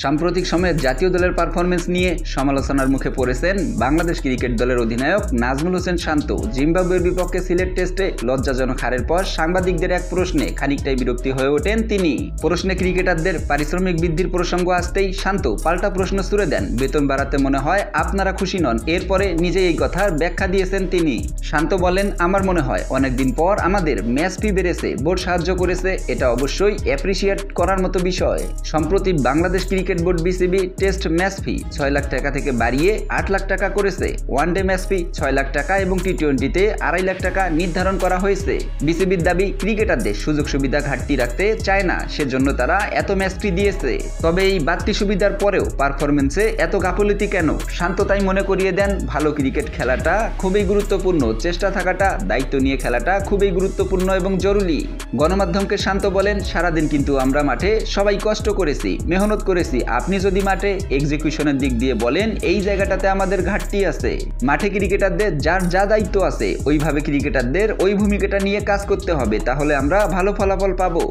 সাম্প্রতিক সময়ে জাতীয় দলের পারফরমেন্স নিয়ে সমালোচনার মুখে পড়েছেন বাংলাদেশ ক্রিকেট দলের অধিনায়ক নাজমুল হোসেন শান্ত। জিম্বাবুয়ের বিপক্ষে সিলেট টেস্টে লজ্জাজনক হারের পর সাংবাদিকদের এক প্রশ্নে খানিকটাই বিরক্তি হয়ে ওঠেন তিনি। প্রশ্নে ক্রিকেটারদের পারিশ্রমিক বৃদ্ধির প্রসঙ্গ আসতেই শান্ত পাল্টা প্রশ্ন ছুড়ে দেন, বেতন বাড়াতে মনে হয় আপনারা খুশি নন। এরপরে নিজেই এই কথার ব্যাখ্যা দিয়েছেন তিনি। শান্ত বলেন, আমার মনে হয় অনেকদিন পর আমাদের ম্যাচ ফি বেড়েছে, বোর্ড সাহায্য করেছে, এটা অবশ্যই অ্যাপ্রিসিয়েট করার মতো বিষয়। সম্প্রতি Bangladesh cricket board BCB test match ফি 6 লাখ টাকা থেকে বাড়িয়ে 8 লাখ টাকা করেছে। ওয়ানডে ম্যাচ ফি 6 লাখ টাকা এবং টি-20তে 2.5 লাখ টাকা নির্ধারণ করা হয়েছে। বিসিবির দাবি, ক্রিকেটারদের সুযোগ সুবিধা ঘাটতি রাখতে চায় না, সেজন্য তারা এত ম্যাচ ফি দিয়েছে। তবে এই বাড়তি সুবিধার পরেও পারফরমেন্সে এত গাফিলতি কেন? শান্ত তাই মনে করিয়ে দেন, ভালো ক্রিকেট খেলাটা খুবই গুরুত্বপূর্ণ, চেষ্টা থাকাটা, দায়িত্ব নিয়ে খেলাটা খুবই গুরুত্বপূর্ণ এবং জরুরি। গণমাধ্যমকে শান্ত বলেন, সারাদিন কিন্তু আমরা মাঠে সবাই কষ্ট করেছি, মেহনত করেছি। আপনি যদি মাঠে এক্সিকিউশনের দিক দিয়ে বলেন এই জায়গাটাতে আমাদের ঘাটতি আছে, মাঠে ক্রিকেটারদের যার যা দায়িত্ব আছে ওইভাবে ক্রিকেটারদের ওই ভূমিকাটা নিয়ে কাজ করতে হবে, তাহলে আমরা ভালো ফলাফল পাবো।